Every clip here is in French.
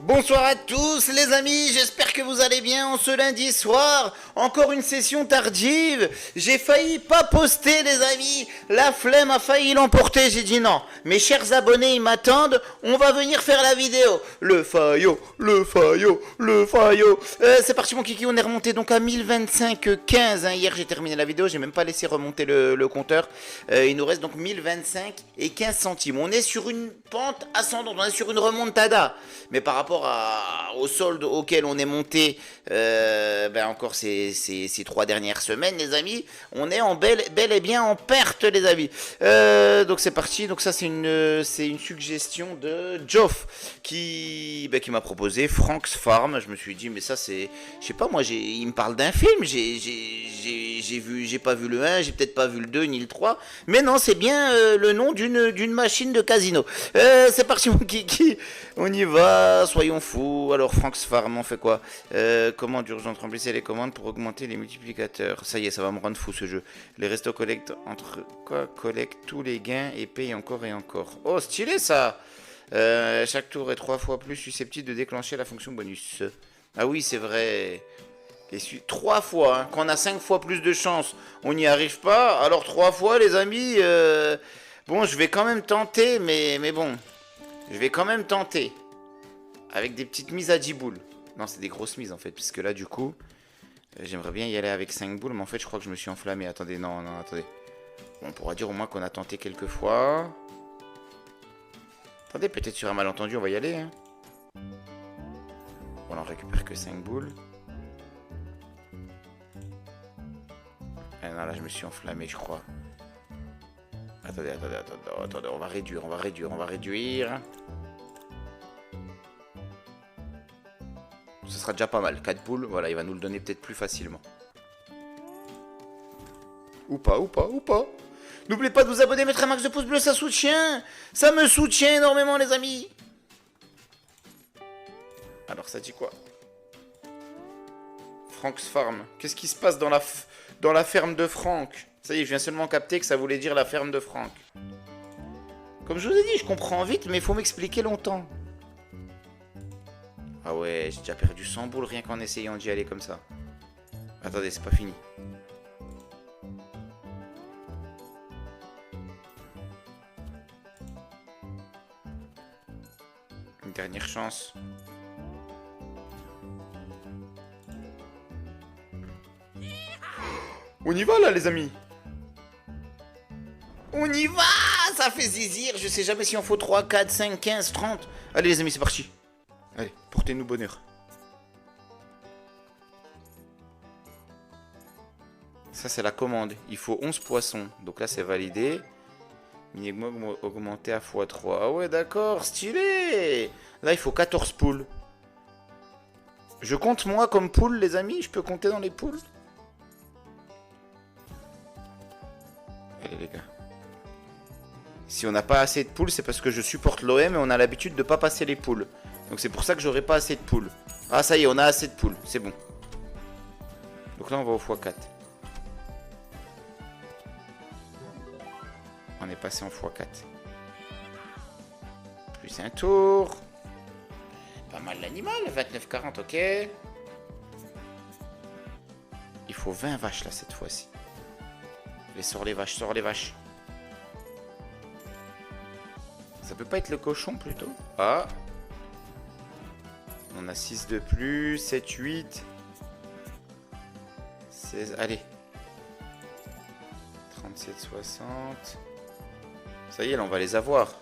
Bonsoir à tous les amis, j'espère que vous allez bien en ce lundi soir. Encore une session tardive. J'ai failli pas poster les amis. La flemme a failli l'emporter, j'ai dit non. Mes chers abonnés, ils m'attendent. On va venir faire la vidéo. Le faillot. C'est parti mon kiki, on est remonté donc à 1025,15. Hier j'ai terminé la vidéo, j'ai même pas laissé remonter le compteur. Il nous reste donc 1025 et 15 centimes. On est sur une pente ascendante, on est sur une remontada. Mais par rapport au solde auquel on est monté encore ces 3 dernières semaines, les amis, on est bel et bien en perte, les amis. Donc c'est parti. Donc ça c'est une suggestion de Geoff qui m'a proposé Frank's Farm. Je me suis dit mais ça c'est, je sais pas moi, il me parle d'un film. J'ai pas vu le 1, j'ai peut-être pas vu le 2 ni le 3, mais non, c'est bien le nom d'une machine de casino. C'est parti mon kiki, on y va, soyons fous. Alors Frank's Farm, on fait quoi? Commande urgente, remplissez les commandes pour augmenter les multiplicateurs. Ça y est, ça va me rendre fou ce jeu. Les restos collectent collectent tous les gains et payent encore et encore. Oh, stylé ça. Chaque tour est 3 fois plus susceptible de déclencher la fonction bonus. Ah oui, c'est vrai. Et 3 fois, hein. Quand on a 5 fois plus de chance, on n'y arrive pas. Alors 3 fois, les amis, bon, je vais quand même tenter, mais bon, je vais quand même tenter. Avec des petites mises à 10 boules. Non, c'est des grosses mises en fait, puisque là, du coup, j'aimerais bien y aller avec 5 boules, mais en fait, je crois que je me suis enflammé. Attendez, non, attendez. Bon, on pourra dire au moins qu'on a tenté quelques fois. Attendez, peut-être sur un malentendu, on va y aller, hein. Bon, on récupère que 5 boules. Ah non, là je me suis enflammé, je crois. Attendez, on va réduire. Ce sera déjà pas mal. 4 boules, voilà, il va nous le donner peut-être plus facilement. Ou pas. N'oubliez pas de vous abonner, mettre un max de pouces bleus, ça soutient. Ça me soutient énormément, les amis. Alors, ça dit quoi? Frank's Farm. Qu'est-ce qui se passe dans la ferme de Frank? Ça y est, je viens seulement capter que ça voulait dire la ferme de Frank. Comme je vous ai dit, je comprends vite, mais il faut m'expliquer longtemps. Ah ouais, j'ai déjà perdu 100 boules rien qu'en essayant d'y aller comme ça. Attendez, c'est pas fini. Une dernière chance. On y va là les amis. On y va. Ça fait zizir. Je sais jamais si on faut 3, 4, 5, 15, 30. Allez les amis, c'est parti. Allez, portez-nous bonheur. Ça c'est la commande. Il faut 11 poissons. Donc là c'est validé. Minimum augmenté à x3. Ah ouais d'accord, stylé. Là il faut 14 poules. Je compte moi comme poule les amis. Je peux compter dans les poules. Allez les gars. Si on n'a pas assez de poules, c'est parce que je supporte l'OM et on a l'habitude de pas passer les poules. Donc c'est pour ça que j'aurai pas assez de poules. Ah ça y est, on a assez de poules, c'est bon. Donc là on va au x4. On est passé en x4. Plus un tour. Pas mal l'animal, 29,40, ok. Il faut 20 vaches là cette fois-ci. Sors les vaches. Ça peut pas être le cochon plutôt? Ah. On a 6 de plus, 7, 8. 16, allez. 37, 60. Ça y est, là, on va les avoir.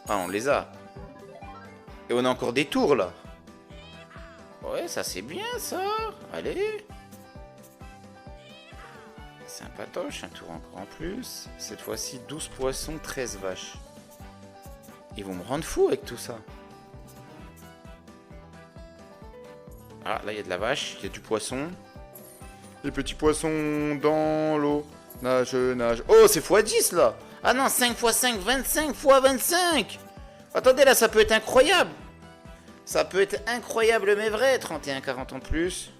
Ah, on les a. Et on a encore des tours, là. Ouais, ça, c'est bien, ça. Allez. Sympatoche, un tour encore en plus. Cette fois-ci, 12 poissons, 13 vaches. Ils vont me rendre fou avec tout ça. Ah, là, il y a de la vache, il y a du poisson. Les petits poissons dans l'eau. Nage. Oh, c'est x10, là. Ah non, 5 x 5, 25 x 25. Attendez, là, ça peut être incroyable. Ça peut être incroyable, mais vrai. 31,40 en plus.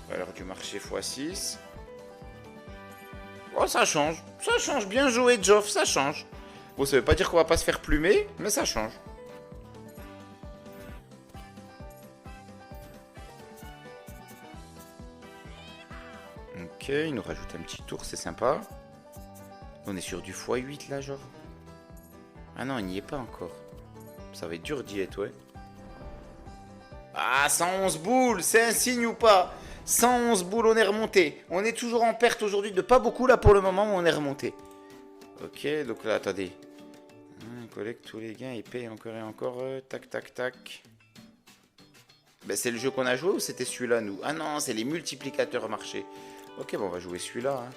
Valeur du marché x6. Oh, ça change. Ça change. Bien joué, Geoff. Ça change. Bon, ça veut pas dire qu'on va pas se faire plumer, mais ça change. Ok, il nous rajoute un petit tour, c'est sympa. On est sur du x8 là, genre. Ah non, il n'y est pas encore. Ça va être dur d'y être, ouais. Ah, 111 boules, c'est un signe ou pas? 111 boules, on est remonté. On est toujours en perte aujourd'hui de pas beaucoup là pour le moment, mais on est remonté. Ok, donc là, attendez. On collecte tous les gains et paye encore et encore. Tac, tac, tac. Ben, c'est le jeu qu'on a joué ou c'était celui-là, nous? Ah non, c'est les multiplicateurs marché. Ok, bon, on va jouer celui-là. Hein.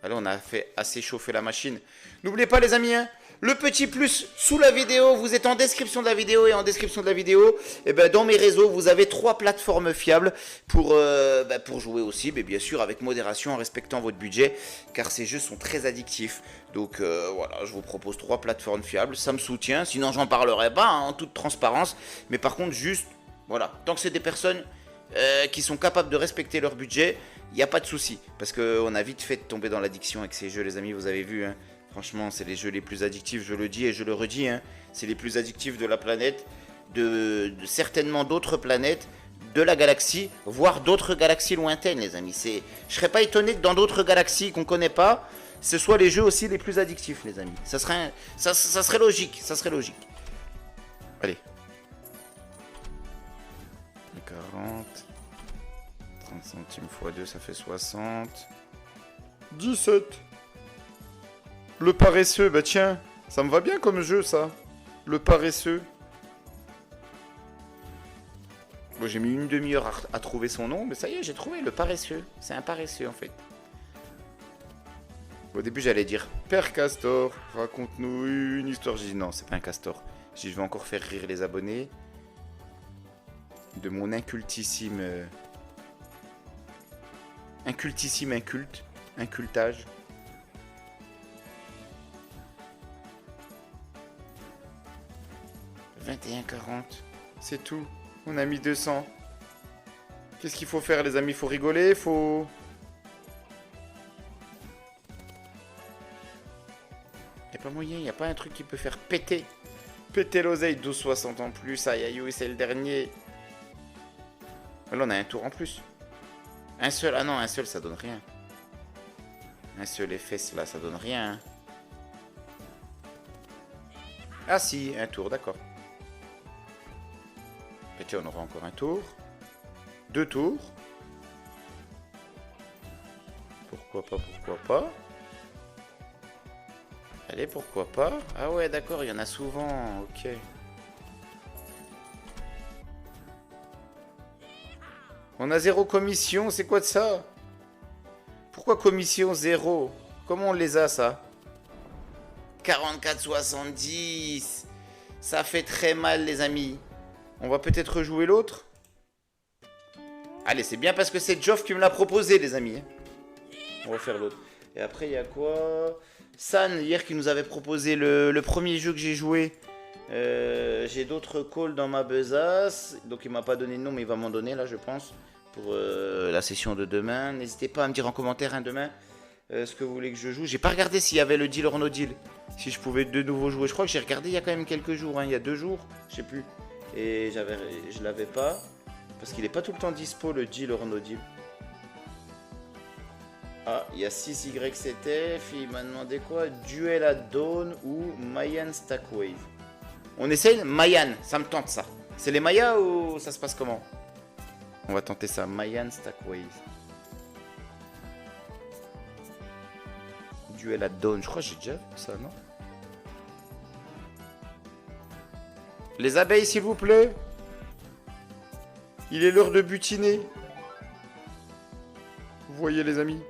Allez, on a fait assez chauffer la machine. N'oubliez pas, les amis, hein, le petit plus sous la vidéo, vous êtes en description de la vidéo et en description de la vidéo, et ben, dans mes réseaux, vous avez 3 plateformes fiables pour jouer aussi, mais bien sûr avec modération, en respectant votre budget, car ces jeux sont très addictifs. Donc voilà, je vous propose 3 plateformes fiables, ça me soutient, sinon j'en parlerai pas hein, en toute transparence, mais par contre juste, voilà, tant que c'est des personnes qui sont capables de respecter leur budget, il n'y a pas de souci. Parce qu'on a vite fait de tomber dans l'addiction avec ces jeux, les amis, vous avez vu. Hein. Franchement, c'est les jeux les plus addictifs, je le dis et je le redis. Hein. C'est les plus addictifs de la planète, de certainement d'autres planètes, de la galaxie, voire d'autres galaxies lointaines, les amis. Je serais pas étonné que dans d'autres galaxies qu'on connaît pas, ce soit les jeux aussi les plus addictifs, les amis. Ça serait logique, ça serait logique. Allez. 40. 30 centimes x 2, ça fait 60. 17. Le paresseux, bah tiens, ça me va bien comme jeu, ça. Le paresseux. Bon, j'ai mis une demi-heure à trouver son nom, mais ça y est, j'ai trouvé le paresseux. C'est un paresseux, en fait. Au début, j'allais dire Père Castor, raconte-nous une histoire. J'ai dit non, c'est pas un castor. J'ai dit, je vais encore faire rire les abonnés de mon incultissime incultage. « 21,40. C'est tout. On a mis 200. Qu'est-ce qu'il faut faire, les amis? Faut rigoler, faut... Y'a pas moyen, y a pas un truc qui peut faire péter. Péter l'oseille, 12,60 en plus. Aïe aïe aïe, c'est le dernier. Là, on a un tour en plus. Un seul, ah non, un seul, ça donne rien. Un seul effet, là, ça donne rien. Hein. Ah si, un tour, d'accord. Et tiens, on aura encore un tour. 2 tours. Pourquoi pas. Allez, pourquoi pas. Ah ouais, d'accord, il y en a souvent, ok. On a 0 commission, c'est quoi de ça? Pourquoi commission 0? Comment on les a, ça? 44,70. Ça fait très mal, les amis. On va peut-être rejouer l'autre. Allez, c'est bien parce que c'est Geoff qui me l'a proposé, les amis. On va faire l'autre. Et après, il y a quoi? San, hier, qui nous avait proposé le premier jeu que j'ai joué. J'ai d'autres calls dans ma besace. Donc, il m'a pas donné de nom, mais il va m'en donner, là, je pense. Pour la session de demain. N'hésitez pas à me dire en commentaire hein, demain ce que vous voulez que je joue. J'ai pas regardé s'il y avait le deal or no deal. Si je pouvais de nouveau jouer. Je crois que j'ai regardé il y a quand même quelques jours. Hein, il y a 2 jours. Je sais plus. Et je l'avais pas. Parce qu'il est pas tout le temps dispo le deal or no deal. Ah, il y a 6YCTF. Il m'a demandé quoi? Duel at Dawn ou Mayan Stackwave. On essaye Mayan. Ça me tente ça. C'est les Mayas ou ça se passe comment? On va tenter ça, Mayan Stackwave. Duel à Dawn, je crois que j'ai déjà vu ça, non? Les abeilles, s'il vous plaît. Il est l'heure de butiner. Vous voyez, les amis?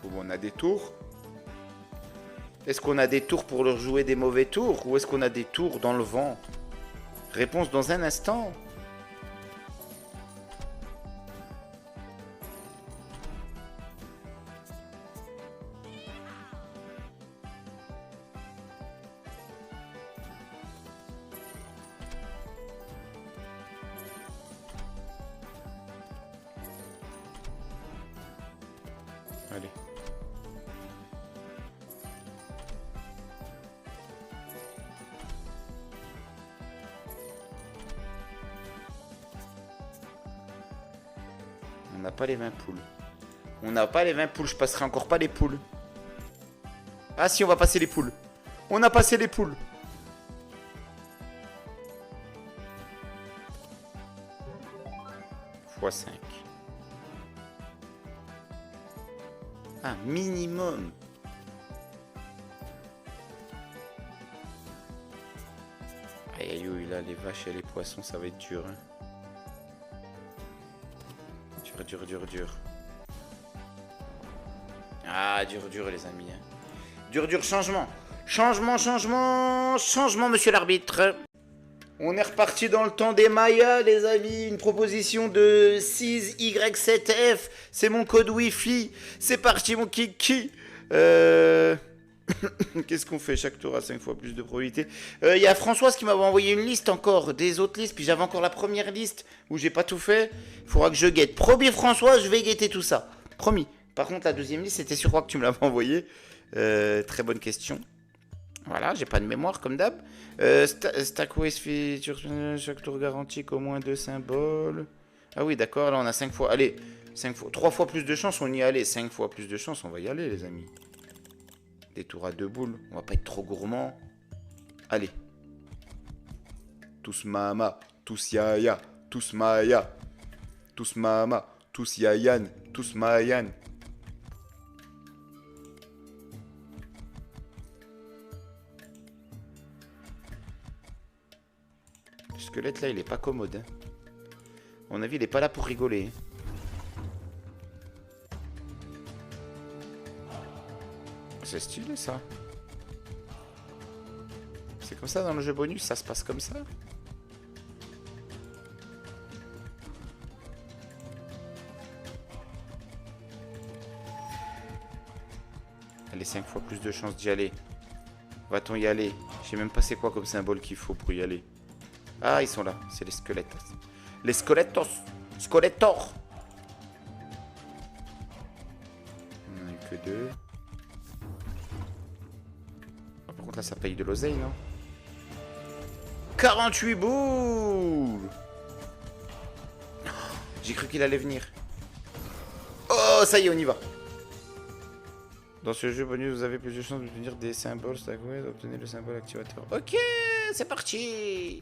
Bon, on a des tours. Est-ce qu'on a des tours pour leur jouer des mauvais tours? Ou est-ce qu'on a des tours dans le vent? Réponse dans un instant. Allez. n'a pas les 20 poules. On n'a pas les 20 poules, je passerai encore pas les poules. Ah si, on va passer les poules. On a passé les poules. x5. Ah, minimum. Aïe aïe aïe, là, les vaches et les poissons, ça va être dur. Hein. Dur. Ah, dur, les amis. Hein. Dur, changement. Changement, monsieur l'arbitre. On est reparti dans le temps des Mayas, les amis. Une proposition de 6Y7F. C'est mon code Wi-Fi. C'est parti, mon kiki. Qu'est-ce qu'on fait? Chaque tour a 5 fois plus de probabilité. Il y a Françoise qui m'avait envoyé une liste encore, des autres listes. Puis j'avais encore la première liste où j'ai pas tout fait. Il faudra que je guette. Promis, Françoise, je vais guetter tout ça. Promis. Par contre, la deuxième liste, c'était sur quoi que tu me l'avais envoyé. Très bonne question. Voilà, j'ai pas de mémoire comme d'hab. Stackways feature, chaque tour garantie qu'au moins 2 symboles. Ah oui, d'accord, là on a 5 fois. Allez, 5 fois, 3 fois plus de chance, on y allait. 5 fois plus de chance, on va y aller, les amis. Des tours à 2 boules, on va pas être trop gourmand. Allez. Tous mama, tous yaya, tous maya. Tous mama, tous yayan, tous mayan. Le squelette là, il est pas commode. Hein. À mon avis, il est pas là pour rigoler. C'est stylé ça. C'est comme ça dans le jeu bonus, ça se passe comme ça. Allez, 5 fois plus de chances d'y aller. Va-t-on y aller? Je sais même pas c'est quoi comme symbole qu'il faut pour y aller. Ah, ils sont là, c'est les squelettes. Les squelettos. Squelettor. On n'en a eu que 2. Ah, par contre là ça paye de l'oseille, non? 48 boules. J'ai cru qu'il allait venir. Oh, ça y est, on y va. Dans ce jeu bonus, vous avez plus de chances d'obtenir des symboles. Obtenez le symbole activateur. Ok, c'est parti.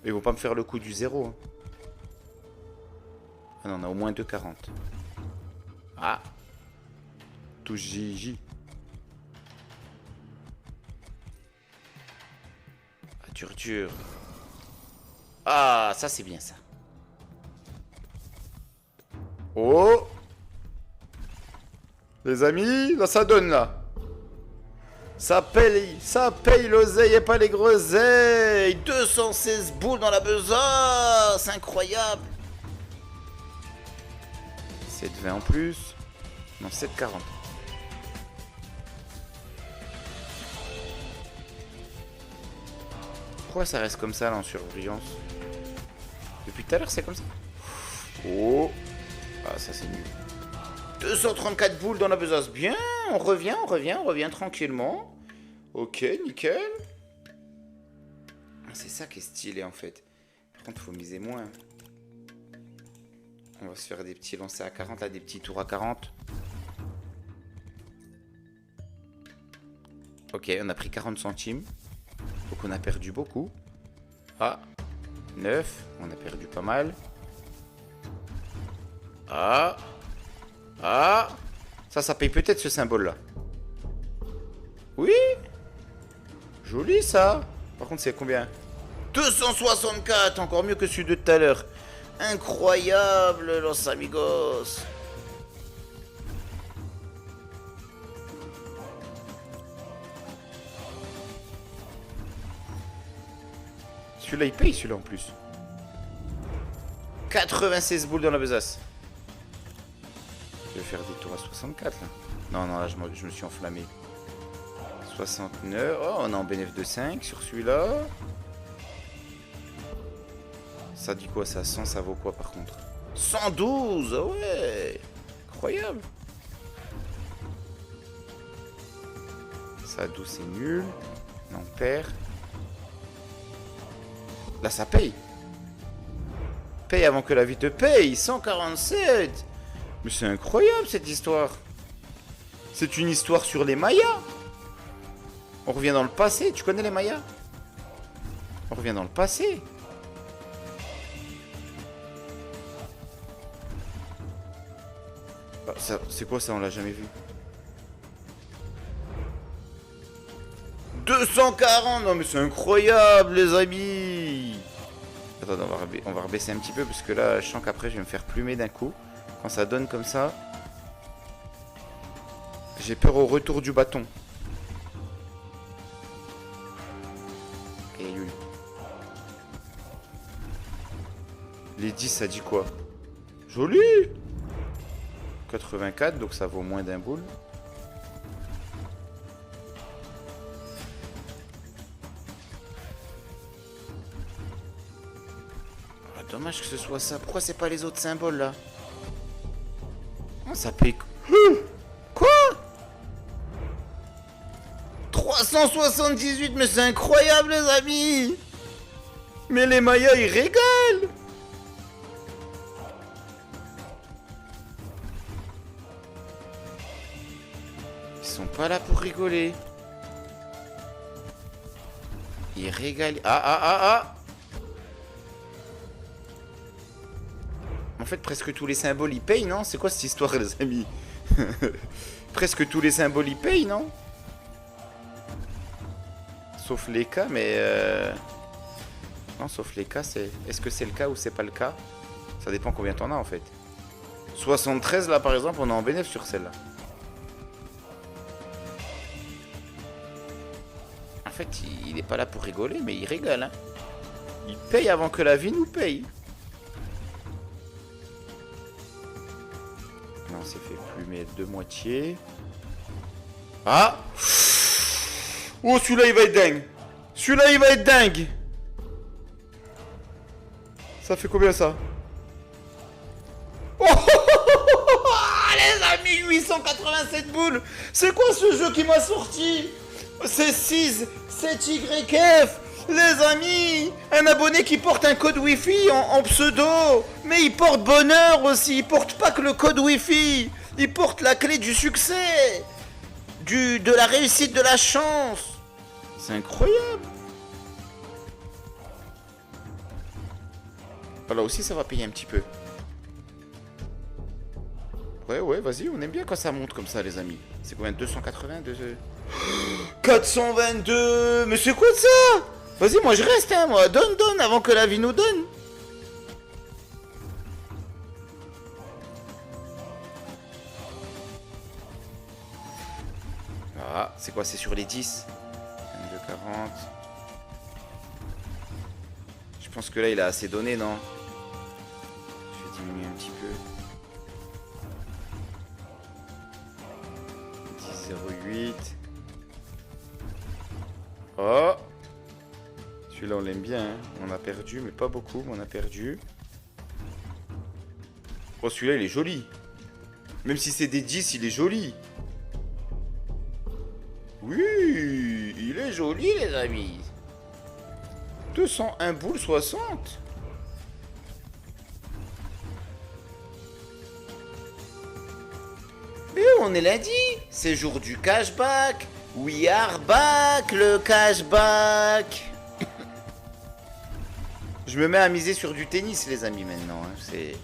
Ils vont pas me faire le coup du 0. Hein. Ah non, on a au moins 2,40. Ah. Touche JJ. Ah, dur. Ah, ça c'est bien ça. Oh. Les amis, là ça donne là. Ça paye l'oseille et pas les groseilles. 216 boules dans la besace, incroyable. 7,20 en plus. Non, 7,40. Pourquoi ça reste comme ça là en surbrillance? Depuis tout à l'heure c'est comme ça. Oh. Ah, ça c'est nul. 234 boules dans la besace. Bien, on revient tranquillement. Ok, nickel. C'est ça qui est stylé en fait. Par contre, il faut miser moins. On va se faire des petits lancers à 40, là, des petits tours à 40. Ok, on a pris 40 centimes. Donc on a perdu beaucoup. Ah, 9. On a perdu pas mal. Ah. Ah, ça paye peut-être ce symbole-là. Oui. Joli ça. Par contre, c'est combien? 264, encore mieux que celui de tout à l'heure. Incroyable, los amigos. Celui-là, il paye celui-là en plus. 96 boules dans la besace. Je vais faire des tours à 64 là. Non, là je me suis enflammé. 69. Oh, on est en bénéfice de 5 sur celui-là. Ça dit quoi ça? 100, ça vaut quoi par contre? 112. Ah ouais. Incroyable. Ça 12 c'est nul. Non, on perd. Là ça paye. Paye avant que la vie te paye. 147. Mais c'est incroyable cette histoire. C'est une histoire sur les Mayas. On revient dans le passé. Tu connais les Mayas? On revient dans le passé. Ah, c'est quoi ça? On l'a jamais vu. 240. Non mais c'est incroyable les amis. Attends, on va rebaisser un petit peu parce que là je sens qu'après je vais me faire plumer d'un coup. Quand ça donne comme ça. J'ai peur au retour du bâton. Et lui. Les 10 ça dit quoi? Joli. 84 donc ça vaut moins d'un boule. Ah, dommage que ce soit ça. Pourquoi c'est pas les autres symboles là? Oh, ça paye... Quoi? 378, mais c'est incroyable les amis. Mais les Mayas ils régalent. Ils sont pas là pour rigoler. Ils régalent. Ah. En fait presque tous les symboles ils payent, non? C'est quoi cette histoire les amis? Presque tous les symboles ils payent, non? Sauf les cas, mais... Non, sauf les cas, c'est... Est-ce que c'est le cas ou c'est pas le cas? Ça dépend combien t'en as, en fait. 73, là, par exemple, on est en bénéfice sur celle-là. En fait, il est pas là pour rigoler, mais il régale, hein. Il paye avant que la vie nous paye. Non, c'est fait plumer de moitié. Ah! Oh, celui-là, il va être dingue. Celui-là, il va être dingue. Ça fait combien, ça? Oh, les amis, 887 boules. C'est quoi ce jeu qui m'a sorti? C'est 6, 7YF. Les amis, un abonné qui porte un code Wi-Fi en pseudo. Mais il porte bonheur aussi. Il porte pas que le code Wi-Fi. Il porte la clé du succès. De la réussite, de la chance. C'est incroyable. Là aussi ça va payer un petit peu. Ouais, vas-y, on aime bien quand ça monte comme ça les amis. C'est combien? 280 422. Mais c'est quoi de ça? Vas-y, moi je reste, hein, moi. Donne avant que la vie nous donne. Ah, c'est quoi? C'est sur les 10. 22,40. Je pense que là il a assez donné, non? Je vais diminuer un petit peu. 10,08. Oh! Celui-là on l'aime bien, hein. On a perdu, mais pas beaucoup, mais on a perdu. Oh, celui-là il est joli. Même si c'est des 10, il est joli. Oui, il est joli les amis. 201 boules 60. Mais on est lundi. C'est jour du cashback. We are back, le cashback. Je me mets à miser sur du tennis les amis maintenant, hein. C'est...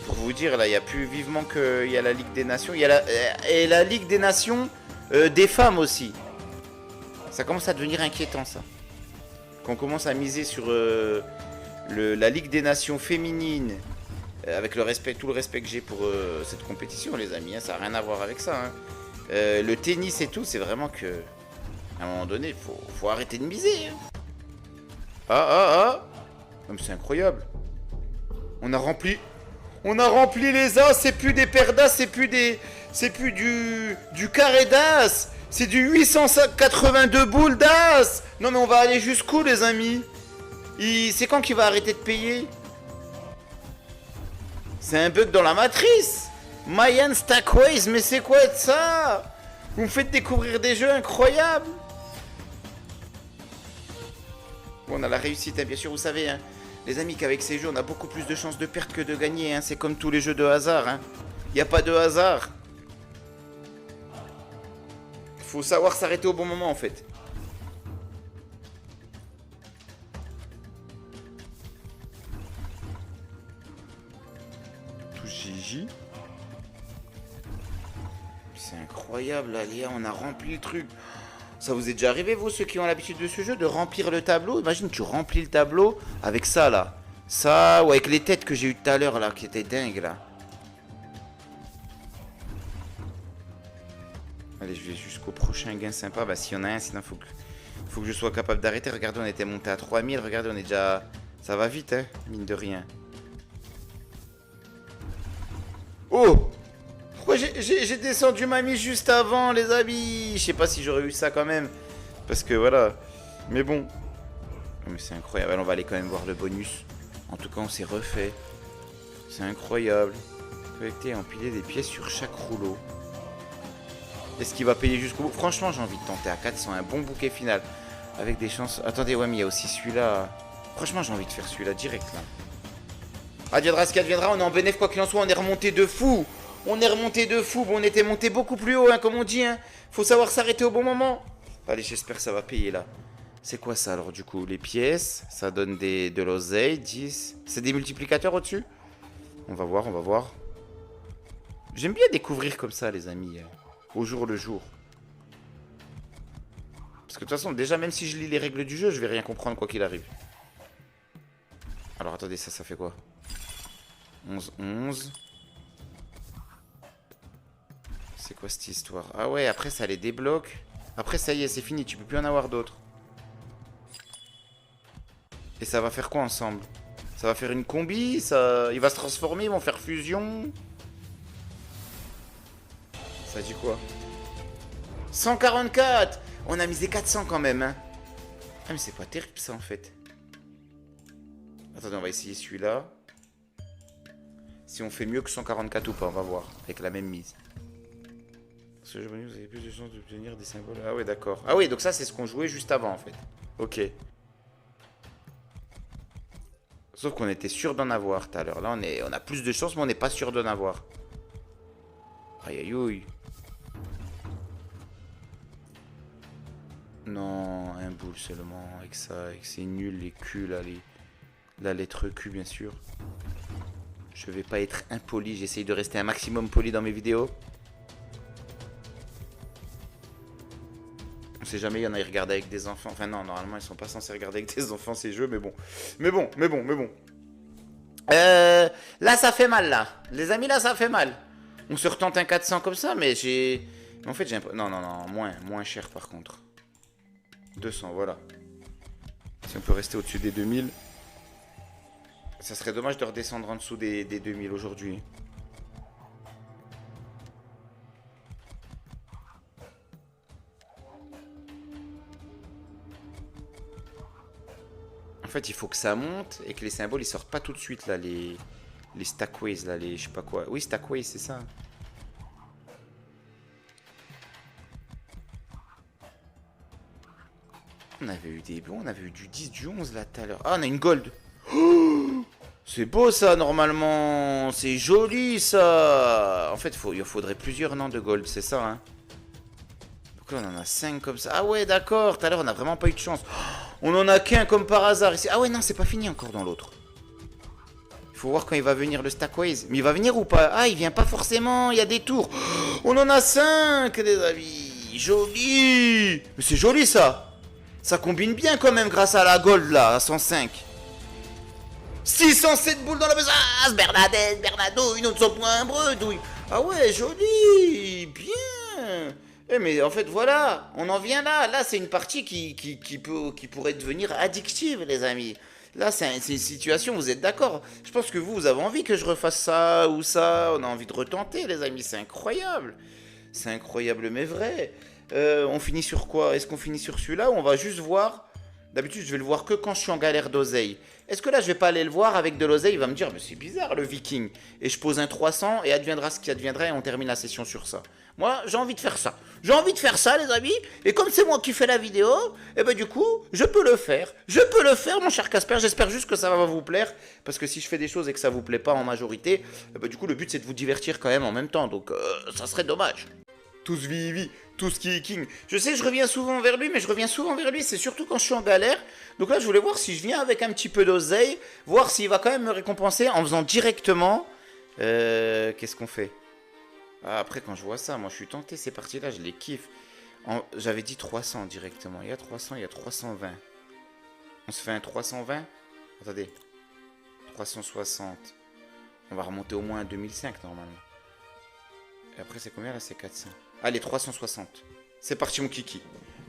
Pour vous dire, là, il y a plus vivement qu'il y a la Ligue des Nations. Il y a la Ligue des Nations des femmes aussi. Ça commence à devenir inquiétant, ça. Qu'on commence à miser sur la Ligue des Nations féminine, avec le respect, tout le respect que j'ai pour cette compétition, les amis, hein, ça n'a rien à voir avec ça. Hein. Le tennis et tout, c'est vraiment que... À un moment donné, faut arrêter de miser. Hein. Ah. Non, mais c'est incroyable. On a rempli les as, c'est plus des paires d'as, c'est plus du carré d'as. C'est du 882 boules d'as. Non mais on va aller jusqu'où les amis? C'est quand qu'il va arrêter de payer? C'est un bug dans la matrice. Mayan Stackways, mais c'est quoi de ça? Vous me faites découvrir des jeux incroyables. Bon, on a la réussite, hein, bien sûr, vous savez. Hein. Les amis, qu'avec ces jeux, on a beaucoup plus de chances de perdre que de gagner. Hein. C'est comme tous les jeux de hasard. Hein. Y a pas de hasard. Faut savoir s'arrêter au bon moment, en fait. Tout Gigi. C'est incroyable, là, Léa, on a rempli le truc. Ça vous est déjà arrivé, vous, ceux qui ont l'habitude de ce jeu, de remplir le tableau? Imagine, tu remplis le tableau avec ça, là. Ça, ou avec les têtes que j'ai eues tout à l'heure, là, qui étaient dingues, là. Allez, je vais jusqu'au prochain gain sympa. Bah, s'il y en a un, sinon, faut que je sois capable d'arrêter. Regardez, on était monté à 3000. Regardez, on est déjà... Ça va vite, hein, mine de rien. Oh! Pourquoi j'ai descendu ma mise juste avant, les amis? Je sais pas si j'aurais eu ça quand même. Parce que voilà. Mais bon. Mais c'est incroyable. Alors, on va aller quand même voir le bonus. En tout cas, on s'est refait. C'est incroyable. Collecter et empiler des pièces sur chaque rouleau. Est-ce qu'il va payer jusqu'au bout? Franchement, j'ai envie de tenter à 400. Un bon bouquet final. Avec des chances. Attendez, ouais, mais il y a aussi celui-là. Franchement, j'ai envie de faire celui-là direct, là. Adviendra ce qu'adviendra. On est en bénéf, quoi qu'il en soit. On est remonté de fou. On est remonté de fou. Bon, on était monté beaucoup plus haut, hein, comme on dit. Hein. Faut savoir s'arrêter au bon moment. Allez, j'espère que ça va payer, là. C'est quoi ça, alors, du coup? Les pièces. Ça donne de l'oseille. 10. C'est des multiplicateurs au-dessus? On va voir, on va voir. J'aime bien découvrir comme ça, les amis. Au jour le jour. Parce que de toute façon, déjà, même si je lis les règles du jeu, je vais rien comprendre quoi qu'il arrive. Alors, attendez, ça fait quoi? 11, 11. C'est quoi cette histoire? Ah ouais, après, ça les débloque. Après, ça y est, c'est fini. Tu peux plus en avoir d'autres. Et ça va faire quoi ensemble? Ça va faire une combi? Ça... Il va se transformer, ils vont faire fusion? Ça dit quoi? 144! On a misé 400 quand même, hein. Ah mais c'est pas terrible ça en fait. Attendez, on va essayer celui-là. Si on fait mieux que 144 ou pas, on va voir. Avec la même mise. Ce jeu bonus, vous avez plus de chances d'obtenir des symboles. Ah ouais, d'accord. Ah oui, donc ça c'est ce qu'on jouait juste avant en fait. Ok. Sauf qu'on était sûr d'en avoir tout à l'heure. Là on a plus de chances mais on n'est pas sûr d'en avoir. Aïe aïe aïe. Non, un boule seulement avec ça, avec ces nuls, les Q là, la lettre Q bien sûr. Je vais pas être impoli, j'essaye de rester un maximum poli dans mes vidéos. On sait jamais, il y en a qui regardent avec des enfants. Enfin non, normalement ils sont pas censés regarder avec des enfants ces jeux, mais bon. Mais bon. Là ça fait mal là. Les amis là ça fait mal. On se retente un 400 comme ça, mais j'ai... En fait j'ai un... Non, moins cher par contre. 200, voilà. Si on peut rester au-dessus des 2000. Ça serait dommage de redescendre en dessous des 2000 aujourd'hui. En fait, il faut que ça monte et que les symboles ils sortent pas tout de suite là, les stackways là, les je sais pas quoi. Oui, stackways, c'est ça. On avait eu des bons, on avait eu du 10, du 11 là tout à l'heure. Ah, on a une gold. Oh, c'est beau ça normalement. C'est joli ça. En fait, il faudrait plusieurs noms de gold, c'est ça. Hein. Donc là, on en a 5 comme ça. Ah ouais, d'accord. Tout à l'heure, on a vraiment pas eu de chance. Oh, on en a qu'un comme par hasard ici. Ah ouais, non, c'est pas fini encore dans l'autre. Il faut voir quand il va venir le stackways. Mais il va venir ou pas? Ah, il vient pas forcément. Il y a des tours. On en a 5, les amis. Joli. Mais c'est joli ça. Ça combine bien quand même grâce à la gold là, à 105. 607 boules dans la besace. Bernadette, Bernardo, une autre son point bredouille. Ah ouais, joli. Bien. Eh mais en fait voilà, on en vient là. Là c'est une partie qui pourrait devenir addictive les amis. Là c'est une situation, vous êtes d'accord? Je pense que vous avez envie que je refasse ça ou ça. On a envie de retenter les amis, c'est incroyable. C'est incroyable mais vrai. On finit sur quoi? Est-ce qu'on finit sur celui-là ou on va juste voir D'habitude, je vais le voir que quand je suis en galère d'oseille. Est-ce que là, je vais pas aller le voir avec de l'oseille? Il va me dire, mais c'est bizarre le viking. Et je pose un 300 et adviendra ce qui adviendra et on termine la session sur ça. Moi, j'ai envie de faire ça. J'ai envie de faire ça, les amis. Et comme c'est moi qui fais la vidéo, et ben du coup, je peux le faire. Je peux le faire, mon cher Casper. J'espère juste que ça va vous plaire. Parce que si je fais des choses et que ça vous plaît pas en majorité, et ben du coup, le but c'est de vous divertir quand même en même temps. Donc, ça serait dommage. Tous vivi, tous king. Je sais, je reviens souvent vers lui, mais je reviens souvent vers lui, c'est surtout quand je suis en galère. Donc là, je voulais voir si je viens avec un petit peu d'oseille, voir s'il va quand même me récompenser en faisant directement... Qu'est-ce qu'on fait? Après, quand je vois ça, moi, je suis tenté, ces parties-là, je les kiffe. J'avais dit 300 directement. Il y a 300, il y a 320. On se fait un 320? Attendez. 360. On va remonter au moins à 2005, normalement. Et après, c'est combien, là? C'est 400. Allez, 360. C'est parti, mon kiki.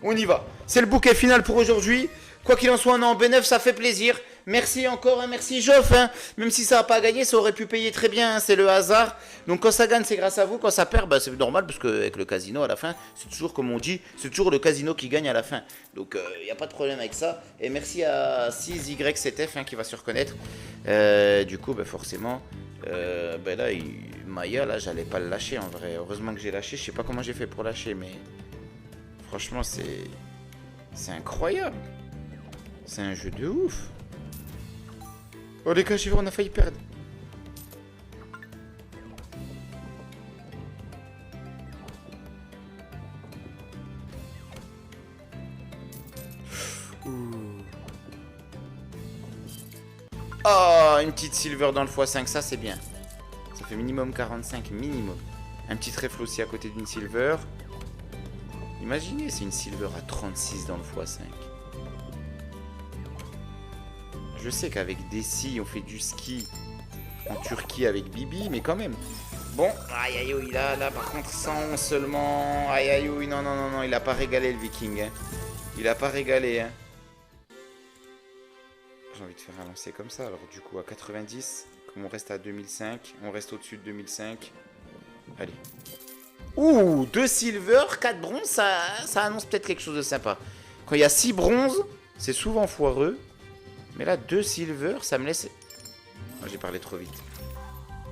On y va. C'est le bouquet final pour aujourd'hui. Quoi qu'il en soit, on est en B9, ça fait plaisir. Merci encore, hein, merci Joff. Hein. Même si ça n'a pas gagné, ça aurait pu payer très bien. Hein, c'est le hasard. Donc quand ça gagne, c'est grâce à vous. Quand ça perd, bah, c'est normal parce qu'avec le casino à la fin, c'est toujours comme on dit, c'est toujours le casino qui gagne à la fin. Donc il n'y a pas de problème avec ça. Et merci à 6YCTF hein, qui va se reconnaître. Du coup, bah, forcément, bah, là, Maya, là, j'allais pas le lâcher en vrai. Heureusement que j'ai lâché. Je sais pas comment j'ai fait pour lâcher, mais franchement, c'est incroyable. C'est un jeu de ouf. Oh les gars, j'ai vu, on a failli perdre. Oh, une petite silver dans le x5, ça c'est bien. Ça fait minimum 45, minimum. Un petit trèfle aussi à côté d'une silver. Imaginez, c'est une silver à 36 dans le x5. Je sais qu'avec Desi, on fait du ski en Turquie avec Bibi, mais quand même. Bon, aïe aïe aïe, là par contre 111 seulement. Aïe aïe aïe, non, il a pas régalé le viking. Hein. Il a pas régalé. Hein. J'ai envie de faire un lancer comme ça, alors du coup à 90, comme on reste à 2005, on reste au-dessus de 2005. Allez. Ouh, 2 silver, 4 bronzes, ça annonce peut-être quelque chose de sympa. Quand il y a 6 bronzes, c'est souvent foireux. Mais là, 2 silver, ça me laisse... Oh, j'ai parlé trop vite.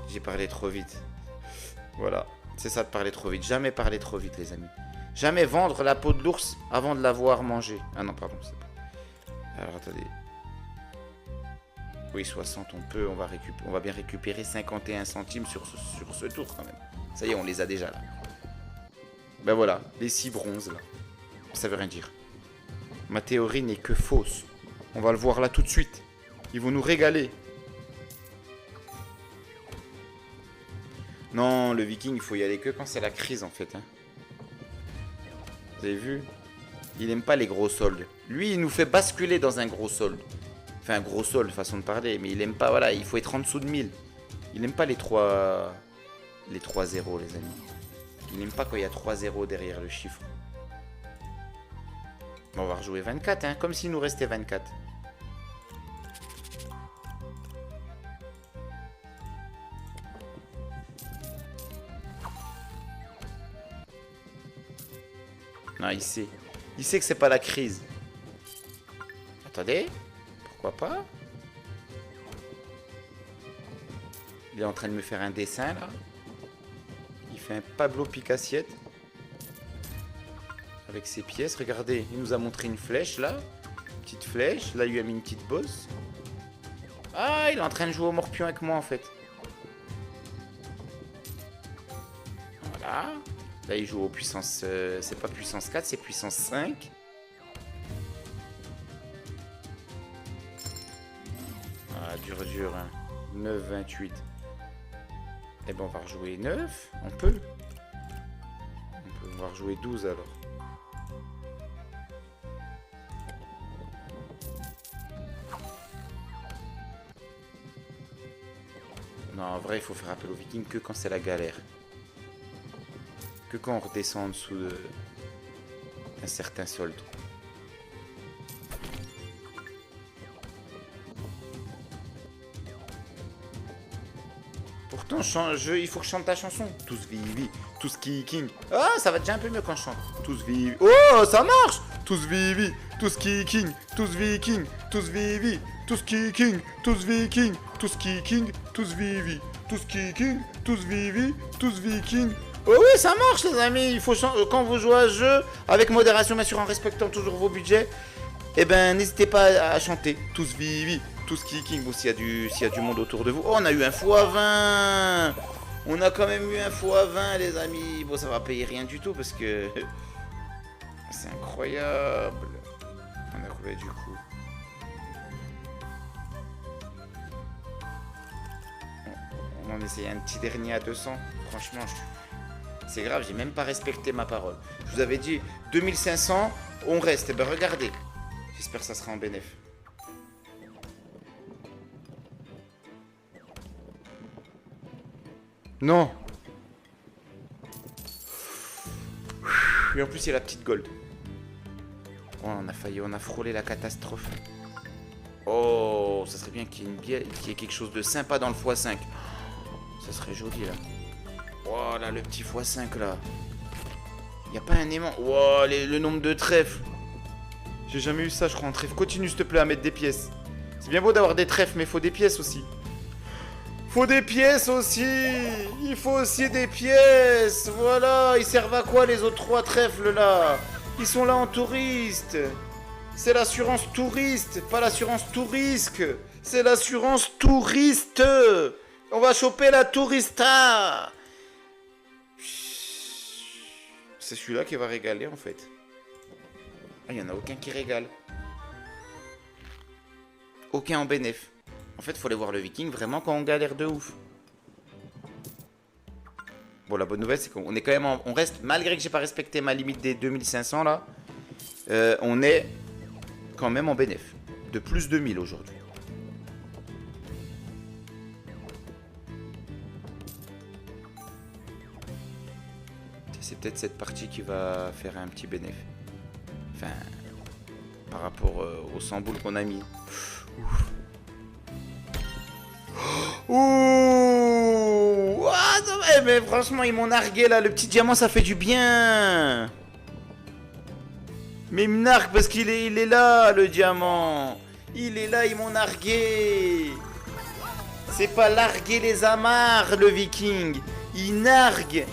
J'ai parlé trop vite. Voilà, c'est ça de parler trop vite. Jamais parler trop vite, les amis. Jamais vendre la peau de l'ours avant de l'avoir mangé. Ah non, pardon, c'est pas... Alors, attendez. Oui, 60, on va bien récupérer 51 centimes sur ce tour, quand même. Ça y est, on les a déjà, là. Ben voilà, les 6 bronzes, là. Ça veut rien dire. Ma théorie n'est que fausse. On va le voir là tout de suite. Ils vont nous régaler. Non, le viking, il faut y aller que quand c'est la crise, en fait. Hein. Vous avez vu? Il aime pas les gros soldes. Lui, il nous fait basculer dans un gros solde. Enfin, un gros solde, façon de parler. Mais il aime pas, voilà, il faut être en dessous de 1000. Il aime pas les 3 zéros, les amis. Il aime pas quand il y a 3 zéros derrière le chiffre. Bon, on va rejouer 24, hein, comme s'il nous restait 24. Non, il sait. Il sait que c'est pas la crise. Attendez. Pourquoi pas? Il est en train de me faire un dessin, là. Il fait un Pablo Picassiette. Avec ses pièces. Regardez, il nous a montré une flèche, là. Petite flèche. Là, il lui a mis une petite bosse. Ah, il est en train de jouer au morpion avec moi, en fait. Voilà. Là, il joue aux puissance... c'est pas puissance 4, c'est puissance 5. Ah, dur, hein. 9, 28. Eh ben, on va rejouer 9. On peut. On va rejouer 12, alors. Non, en vrai, il faut faire appel aux vikings que quand c'est la galère. Que quand on redescend en dessous d'un certain solde. Pourtant, Attends, il faut que je chante ta chanson. Tous vivi, tous kicking. Ah, ça va déjà un peu mieux quand je chante. Tous vivi. Oh, ça marche. Tous vivi, tous kicking, tous viking, tous vivi, tous kicking, tous viking, tous kicking, tous vivi, tous kicking, tous vivi, tous viking. Oh oui, ça marche les amis. Il faut quand vous jouez à ce jeu, avec modération bien sûr, en respectant toujours vos budgets, eh ben n'hésitez pas à chanter. Tous vivi, tous kicking. Bon, s'il y a du monde autour de vous. Oh, on a eu un x20. On a quand même eu un x20 les amis. Bon, ça va payer rien du tout parce que c'est incroyable. On a combien du coup? On en essaye un petit dernier à 200. Franchement, c'est grave, j'ai même pas respecté ma parole. Je vous avais dit 2500, on reste. Eh ben regardez. J'espère que ça sera en bénéf. Non. Et en plus, il y a la petite gold. Oh, on a failli, on a frôlé la catastrophe. Oh, ça serait bien qu'il y ait quelque chose de sympa dans le x5. Ça serait joli là. Oh là, le petit x5 là. Y a pas un aimant. Oh, le nombre de trèfles. J'ai jamais eu ça, je crois, en trèfle. Continue, s'il te plaît, à mettre des pièces. C'est bien beau d'avoir des trèfles, mais il faut des pièces aussi. Faut des pièces aussi. Il faut aussi des pièces. Voilà. Ils servent à quoi les autres 3 trèfles là? Ils sont là en touriste. C'est l'assurance touriste, pas l'assurance tout risque. C'est l'assurance touriste. On va choper la tourista. C'est celui-là qui va régaler en fait. Ah, il n'y en a aucun qui régale. Aucun en bénéf. En fait, faut aller voir le viking vraiment quand on galère de ouf. Bon, la bonne nouvelle, c'est qu'on est quand même on reste, malgré que j'ai pas respecté ma limite des 2500 là, on est quand même en bénéf. De plus de 1000 aujourd'hui. C'est peut-être cette partie qui va faire un petit bénéf. Enfin, par rapport aux 100 boules qu'on a mis. Ouf. Ouh, ah, mais franchement, ils m'ont nargué là. Le petit diamant, ça fait du bien. Mais il me nargue parce qu'il est là, le diamant. Il est là, ils m'ont nargué. C'est pas larguer les amarres, le viking. Il nargue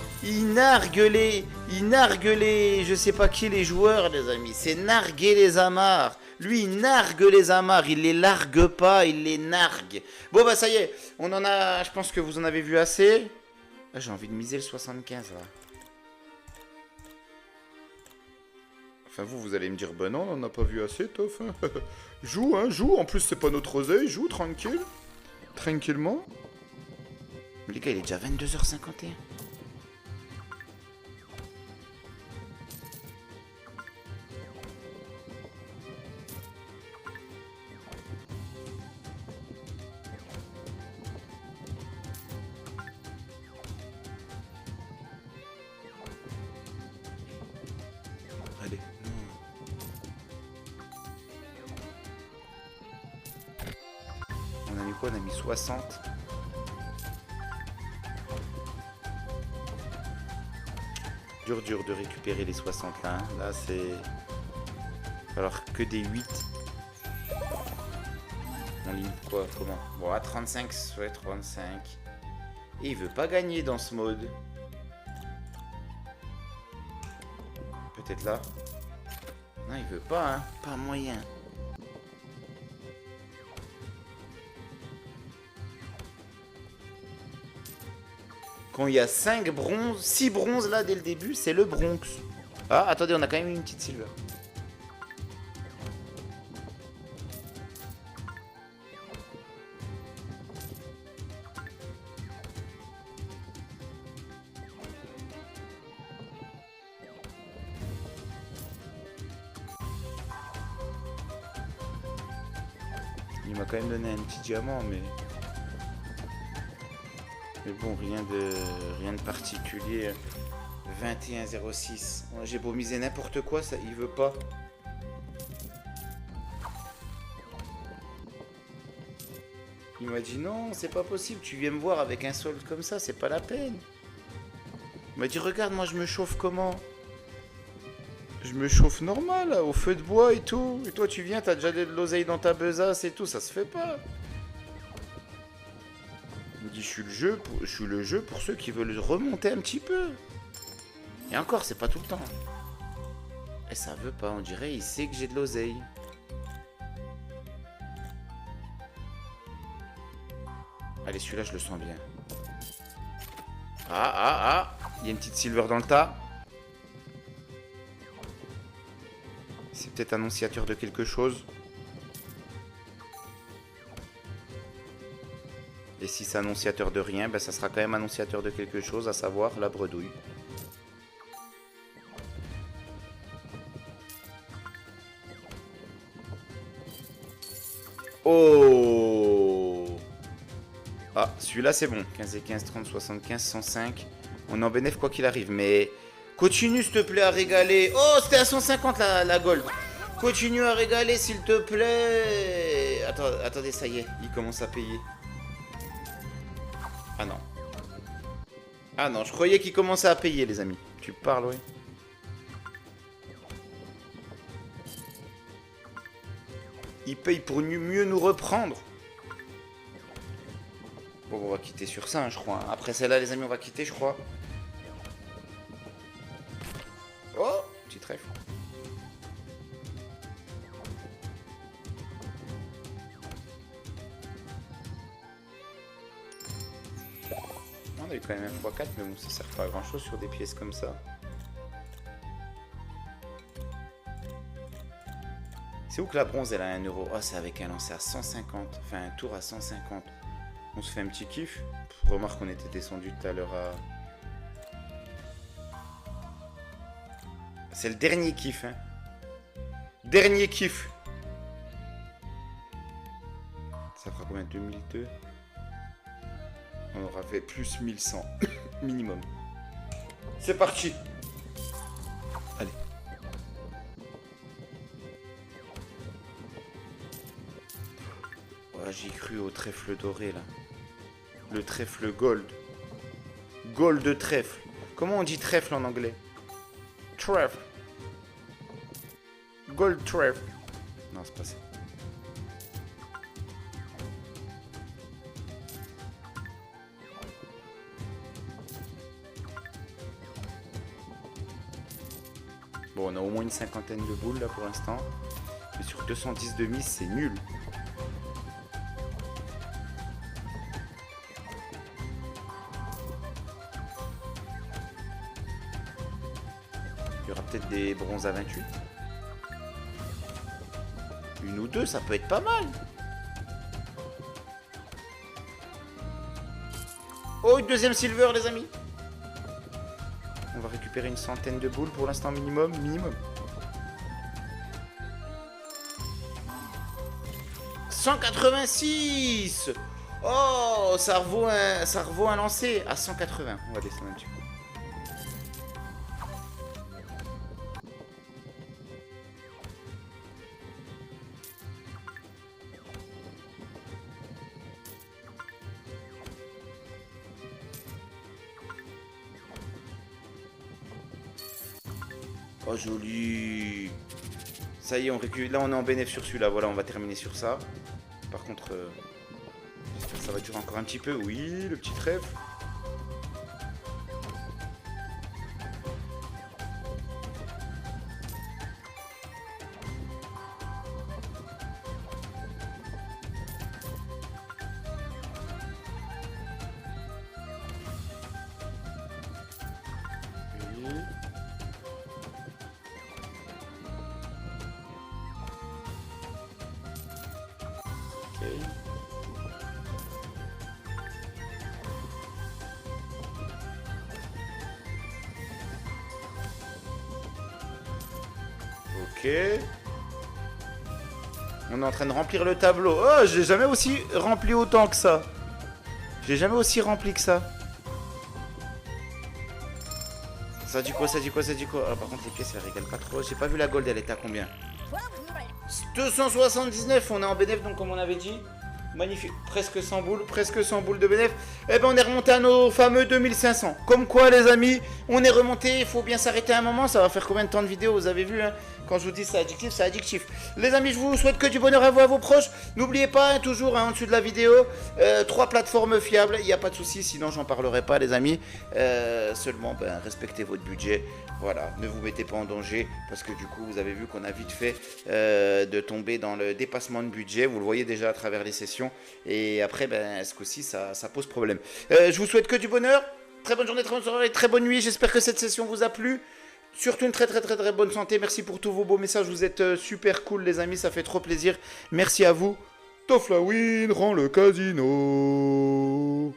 les, je sais pas qui, les joueurs, les amis. C'est narguer les amarres. Lui, il nargue les amarres, il les largue pas, il les nargue. Bon, bah ça y est, on en a, je pense que vous en avez vu assez. Ah, j'ai envie de miser le 75, là. Enfin, vous allez me dire, bah non, on n'en a pas vu assez, Toff. Joue, hein, joue. En plus, c'est pas notre oseille, joue, tranquille. Tranquillement. Mais les gars, il est déjà 22h51. Allez, non. On a mis quoi? On a mis 60. Dur de récupérer les 60 là. Hein. Là, c'est... Alors que des 8. On ligne quoi? Comment? Bon, à 35, ouais, 35. Et il veut pas gagner dans ce mode. Peut-être là. Non, il veut pas, hein. Pas moyen. Quand il y a 5 bronzes, 6 bronzes là dès le début, c'est le Bronx. Ah, attendez, on a quand même une petite silver. Il m'a quand même donné un petit diamant, mais... Mais bon, rien de particulier. 21,06. J'ai beau miser n'importe quoi, ça, il veut pas. Il m'a dit non, c'est pas possible, tu viens me voir avec un solde comme ça, c'est pas la peine. Il m'a dit regarde, moi je me chauffe comment? Je me chauffe normal, là, au feu de bois et tout. Et toi tu viens, t'as déjà de l'oseille dans ta besace et tout, ça se fait pas. Il me dit je suis le jeu pour ceux qui veulent remonter un petit peu. Et encore, c'est pas tout le temps. Et ça veut pas, on dirait, il sait que j'ai de l'oseille. Allez, celui-là, je le sens bien. Ah. Il y a une petite silver dans le tas. C'est peut-être annonciateur de quelque chose. Et si c'est annonciateur de rien, ben ça sera quand même annonciateur de quelque chose, à savoir la bredouille. Oh! Ah, celui-là c'est bon. 15 et 15, 30, 75, 105. On est en bénéf quoi qu'il arrive, mais... Continue s'il te plaît à régaler. Oh, c'était à 150 la gold. Continue à régaler s'il te plaît. Attendez, ça y est, il commence à payer. Ah non. Ah non, je croyais qu'il commençait à payer les amis. Tu parles, oui. Il paye pour mieux nous reprendre. Bon, on va quitter sur ça, hein, je crois. Après celle-là, les amis, on va quitter, je crois. Oh, petit trèfle. On a eu quand même un x4, mais bon, ça sert pas à grand chose sur des pièces comme ça. C'est où que la bronze elle a 1€? Oh, c'est avec un lancer à 150. Enfin, un tour à 150. On se fait un petit kiff. Remarque qu'on était descendu tout à l'heure à... C'est le dernier kiff, hein. Dernier kiff. Ça fera combien? 2002? On aura fait plus 1100. Minimum. C'est parti. Allez. Oh, j'ai cru au trèfle doré, là. Le trèfle gold. Gold trèfle. Comment on dit trèfle en anglais? Trèfle. Gold trèfle. Non, c'est pas ça. Bon, on a au moins une cinquantaine de boules là pour l'instant. Mais sur 210 de mise, c'est nul. Il y aura peut-être des bronzes à 28. Une ou deux, ça peut être pas mal. Oh, une deuxième silver, les amis. On va récupérer une centaine de boules pour l'instant minimum. 186. Oh, ça revaut un lancer à 180. On va descendre un petit peu. Oh, joli. Ça y est, on récupère. Là, on est en bénéf sur celui-là. Voilà, on va terminer sur ça. Par contre, j'espère que ça va durer encore un petit peu. Oui, le petit trèfle. Oui. Ok. Ok. On est en train de remplir le tableau. Oh, j'ai jamais aussi rempli autant que ça. J'ai jamais aussi rempli que ça. Ça dit quoi, ça dit quoi, ça dit quoi? Ah, par contre, les pièces, elles régalent pas trop. J'ai pas vu la gold, elle était à combien? 279, on est en bénéf, donc comme on avait dit. Magnifique, presque 100 boules de bénéf. Eh ben on est remonté à nos fameux 2500. Comme quoi les amis, on est remonté, il faut bien s'arrêter un moment. Ça va faire combien de temps de vidéo, vous avez vu hein. Quand je vous dis c'est addictif, c'est addictif. Les amis, je vous souhaite que du bonheur à vous, à vos proches. N'oubliez pas, hein, toujours hein, en dessous de la vidéo, 3 plateformes fiables. Il n'y a pas de souci, sinon j'en parlerai pas les amis. Seulement, respectez votre budget. Voilà, ne vous mettez pas en danger. Parce que du coup, vous avez vu qu'on a vite fait de tomber dans le dépassement de budget. Vous le voyez déjà à travers les sessions. Et après, ce coup-ci, ça pose problème. Je vous souhaite que du bonheur. Très bonne journée, très bonne soirée, très bonne nuit. J'espère que cette session vous a plu. Surtout une très bonne santé. Merci pour tous vos beaux messages. Vous êtes super cool, les amis. Ça fait trop plaisir. Merci à vous. Toflawin rend le casino.